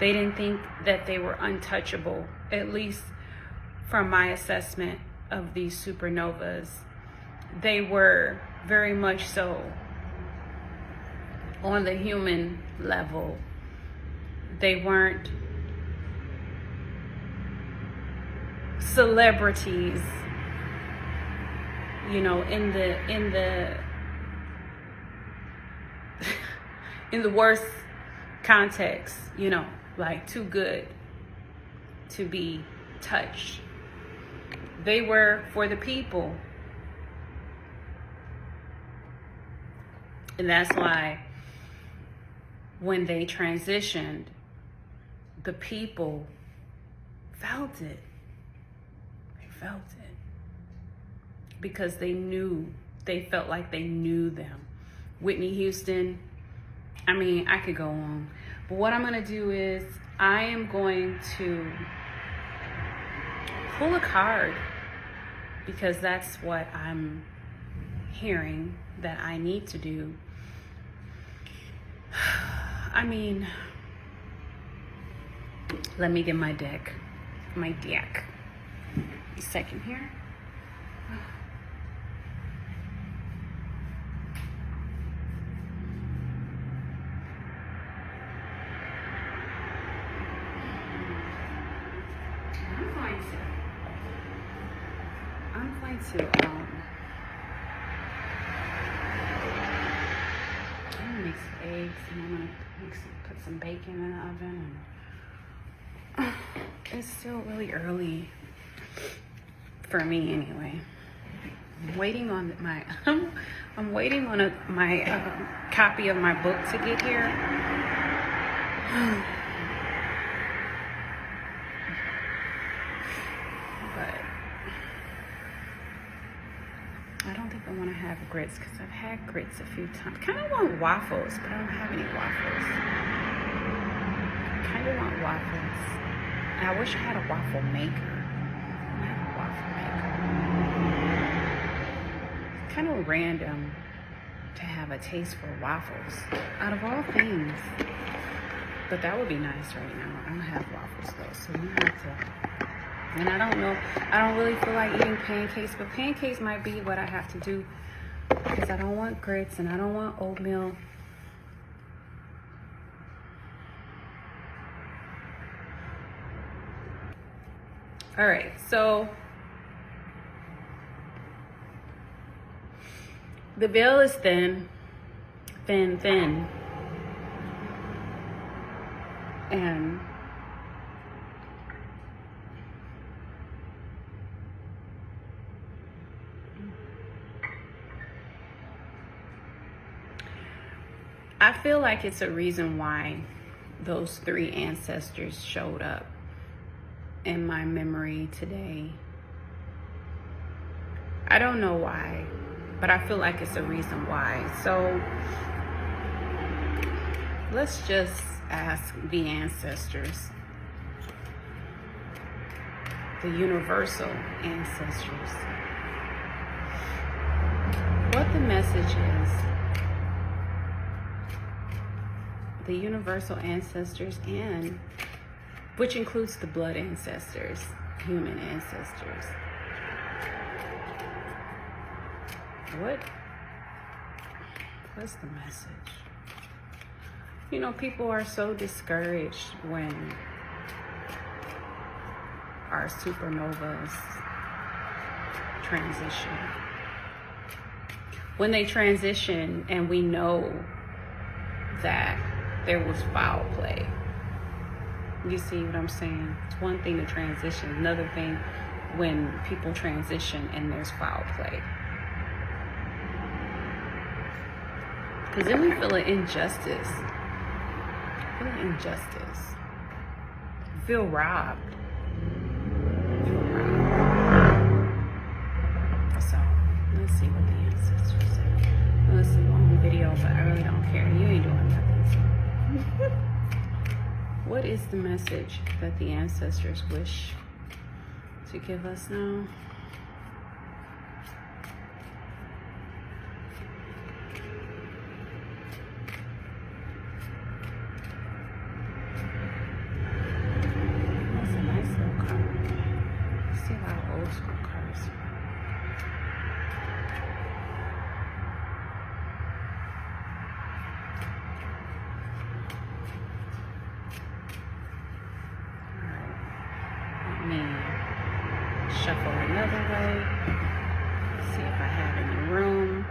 They didn't think that they were untouchable, at least from my assessment of these supernovas. They were very much so on the human level. They weren't celebrities, you know, in the in the worst context, you know, like too good to be touched. They were for the people. And that's why when they transitioned, the people felt it. They felt it. Because they felt like they knew them. Whitney Houston, I mean, I could go on. But what I'm going to do is I am going to pull a card, because that's what I'm hearing that I need to do. I mean, let me get my deck. A second here. I'm going to mix eggs, and I'm gonna put some bacon in the oven. And it's still really early for me, anyway. I'm waiting on my copy of my book to get here. But I don't think I want to have grits, because I've had grits a few times. I kind of want waffles, but I don't have any waffles. I kind of want waffles. And I wish I had a waffle maker. I don't have a waffle maker. It's kind of random to have a taste for waffles, out of all things. But that would be nice right now. I don't have waffles though, so you have to. And I don't know, I don't really feel like eating pancakes, but pancakes might be what I have to do, because I don't want grits and I don't want oatmeal. All right, so the veil is thin. And I feel like it's a reason why those three ancestors showed up in my memory today. I don't know why, but I feel like it's a reason why. So let's just ask the ancestors, the universal ancestors, what the message is. The universal ancestors, and which includes the blood ancestors, human ancestors. What's the message? You know, people are so discouraged when our supernovas transition. When they transition and we know that there was foul play. You see what I'm saying? It's one thing to transition, another thing when people transition and there's foul play. Because then we feel an injustice. Feel robbed. So, let's see what the ancestors say. Well, it's a long video, but I really don't care. You ain't doing nothing. What is the message that the ancestors wish to give us now? another way. See if I have any room.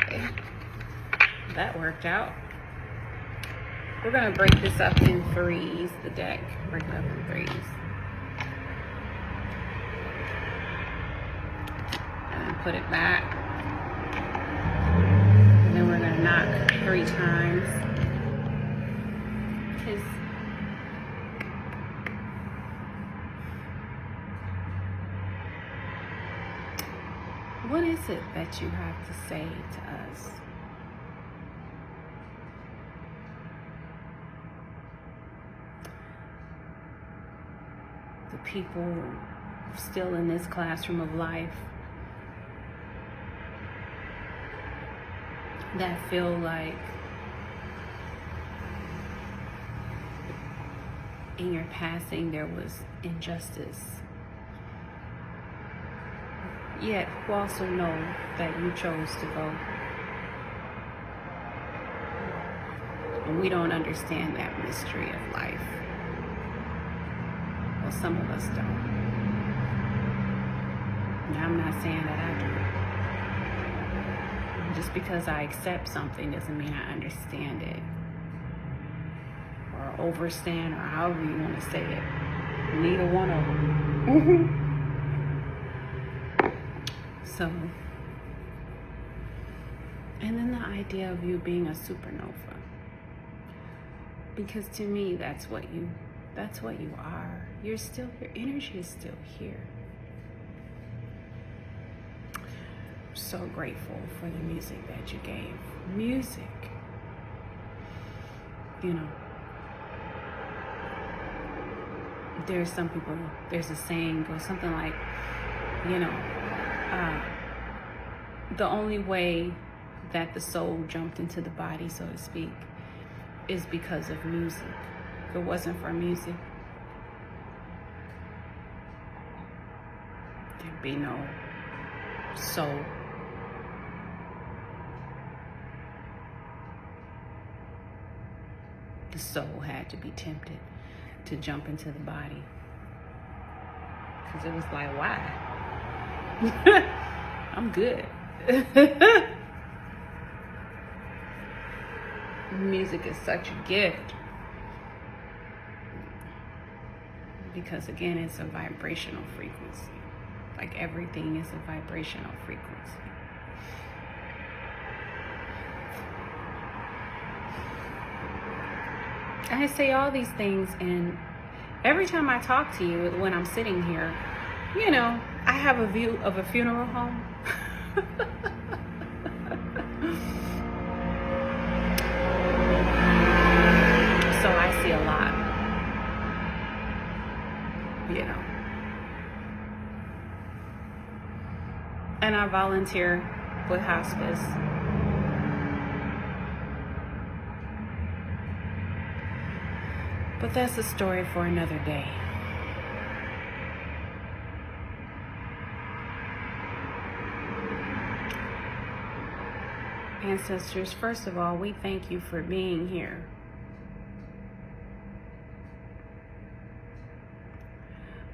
Okay. That worked out. We're gonna break this up in threes, the deck. Break it up in threes. And then put it back. And then we're gonna knock 3 times. What is it that you have to say to us? The people still in this classroom of life that feel like in your passing there was injustice, yet who also know that you chose to go. And we don't understand that mystery of life. Well, some of us don't. Now, I'm not saying that I do. Just because I accept something doesn't mean I understand it, or overstand, or however you want to say it. Neither one of them. So, and then the idea of you being a supernova, because to me that's what you are. You're still, your energy is still here. So grateful for the music that you gave. Music, you know, there's some people, there's a saying goes something like, you know, the only way that the soul jumped into the body, so to speak, is because of music. If it wasn't for music, there'd be no soul. The soul had to be tempted to jump into the body. Because it was like, why? I'm good. Music is such a gift. Because again, it's a vibrational frequency. Like everything is a vibrational frequency. I say all these things, and every time I talk to you when I'm sitting here, you know, I have a view of a funeral home. So I see a lot, you know. And I volunteer with hospice. But that's a story for another day. Ancestors, first of all, we thank you for being here.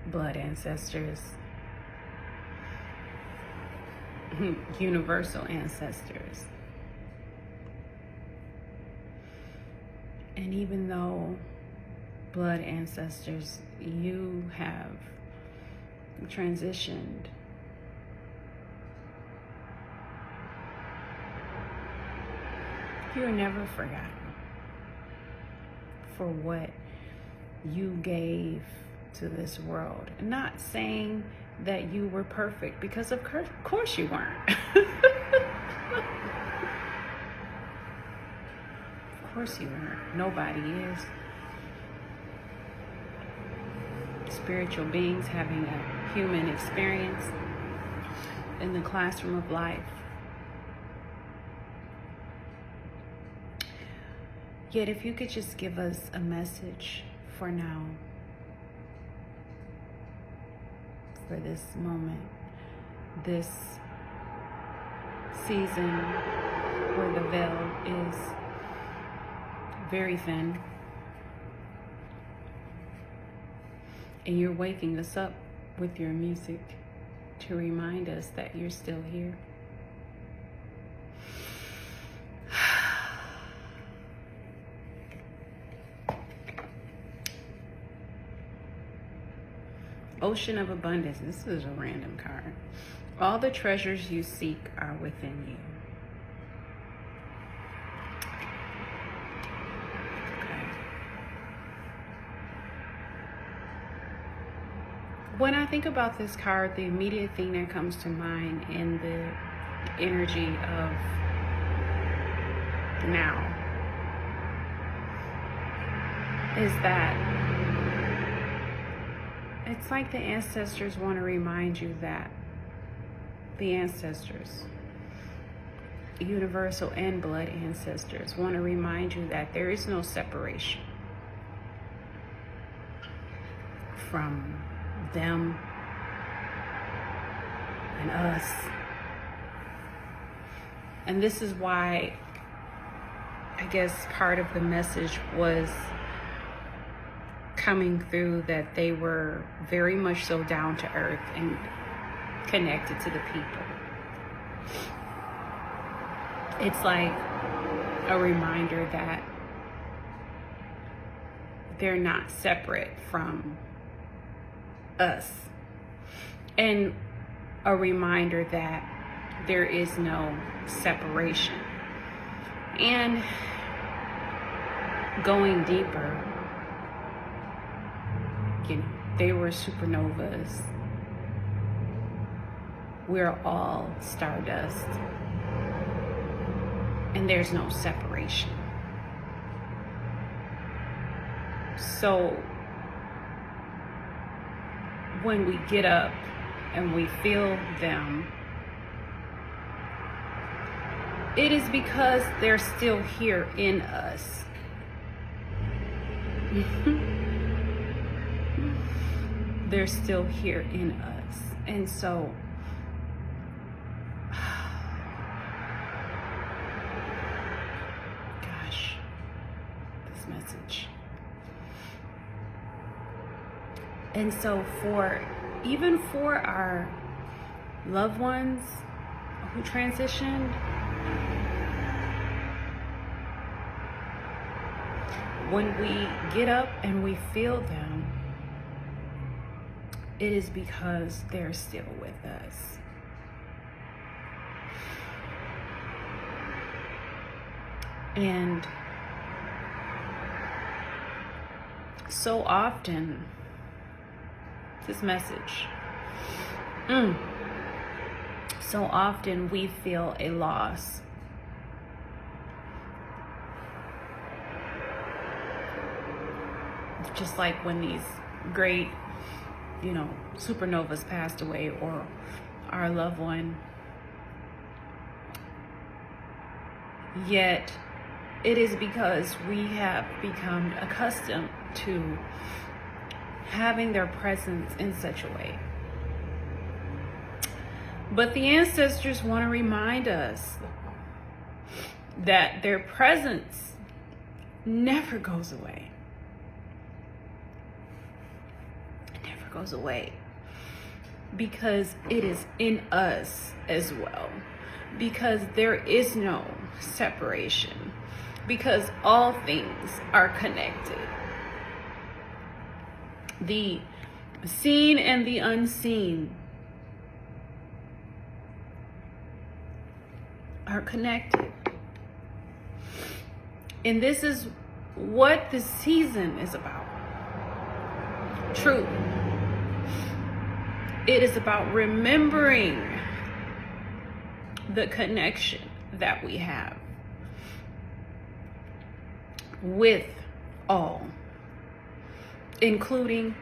Blood ancestors, universal ancestors. And even though blood ancestors, you have transitioned, you're never forgotten for what you gave to this world. Not saying that you were perfect, because of course you weren't. Of course you weren't. Nobody is. Spiritual beings having a human experience in the classroom of life. Yet if you could just give us a message for now, for this moment, this season where the veil is very thin. And you're waking us up with your music to remind us that you're still here. Ocean of Abundance. This is a random card. All the treasures you seek are within you. Okay. When I think about this card, the immediate thing that comes to mind in the energy of now is that it's like the ancestors want to remind you that the ancestors, universal and blood ancestors, want to remind you that there is no separation from them and us. And this is why I guess part of the message was coming through, that they were very much so down to earth and connected to the people. It's like a reminder that they're not separate from us, and a reminder that there is no separation. And going deeper, you know, they were supernovas. We're all stardust. And there's no separation. So when we get up and we feel them, it is because they're still here in us. They're still here in us. And so, gosh, this message. And so even for our loved ones who transitioned, when we get up and we feel them, it is because they're still with us. And so often, this message, so often we feel a loss. Just like when these great, you know, supernovas passed away, or our loved one. Yet it is because we have become accustomed to having their presence in such a way. But the ancestors want to remind us that their presence never goes away. Goes away, because it is in us as well, because there is no separation, because all things are connected. The seen and the unseen are connected, and this is what the season is about. Truth. It is about remembering the connection that we have with all, including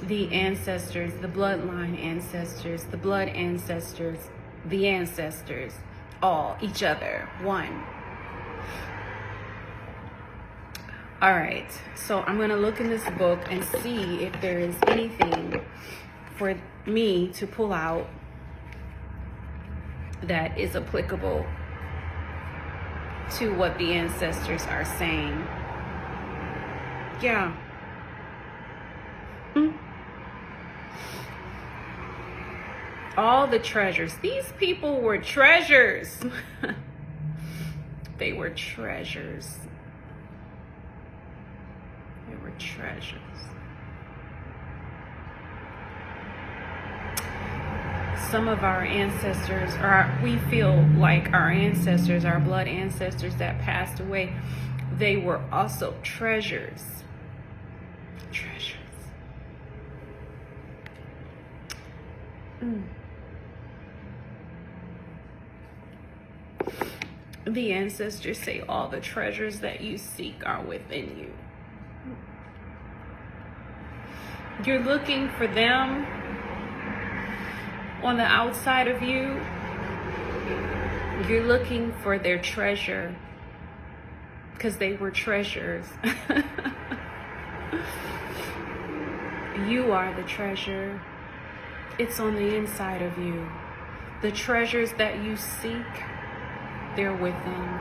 the ancestors, the bloodline ancestors, the blood ancestors, the ancestors, all, each other, one. All right, so I'm gonna look in this book and see if there is anything for me to pull out that is applicable to what the ancestors are saying. Yeah. All the treasures. These people were treasures. They were treasures. They were treasures. Some of our ancestors, or we feel like our ancestors, our blood ancestors that passed away, they were also treasures. Treasures. The ancestors say all the treasures that you seek are within you. You're looking for them on the outside of you. You're looking for their treasure because they were treasures. You are the treasure. It's on the inside of you. The treasures that you seek, they're within.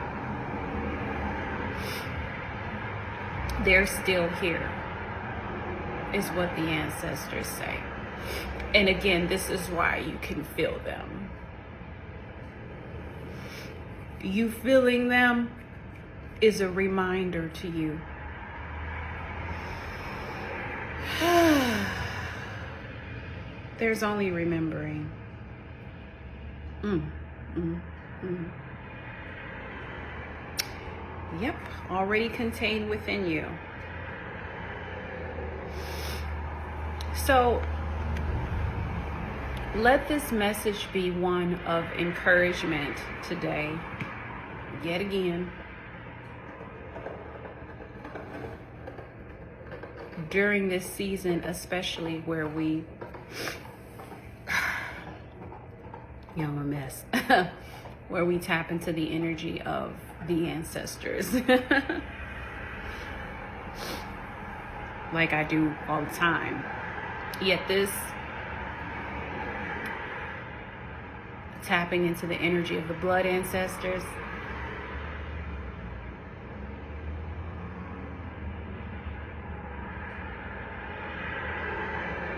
They're still here, is what the ancestors say. And again, this is why you can feel them. You feeling them is a reminder to you. There's only remembering. Yep, already contained within you. So let this message be one of encouragement today, yet again. During this season, especially where we, I'm a mess, where we tap into the energy of the ancestors. Like I do all the time. Yet this tapping into the energy of the blood ancestors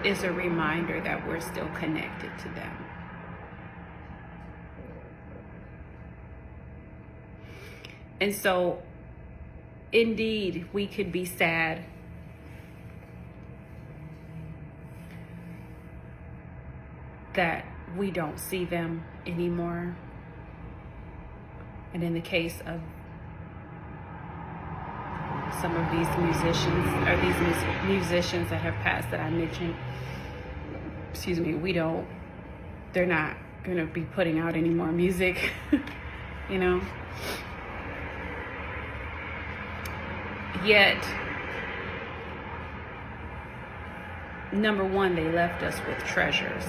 is a reminder that we're still connected to them. And so, indeed, we could be sad that we don't see them anymore. And in the case of some of these musicians, or these musicians that have passed that I mentioned, they're not going to be putting out any more music, you know. Yet, number one, they left us with treasures.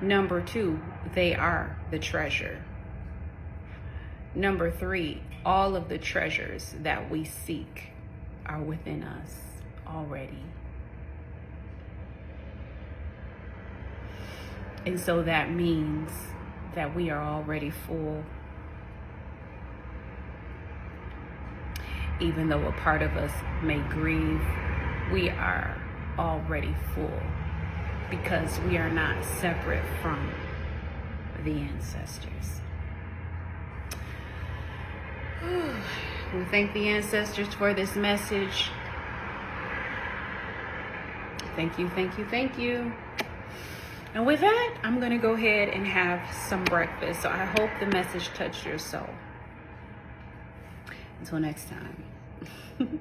Number two, they are the treasure. Number three, all of the treasures that we seek are within us already. And so that means that we are already full. Even though a part of us may grieve, we are already full because we are not separate from the ancestors. We thank the ancestors for this message. Thank you, thank you, thank you. And with that, I'm going to go ahead and have some breakfast. So I hope the message touched your soul. Until next time.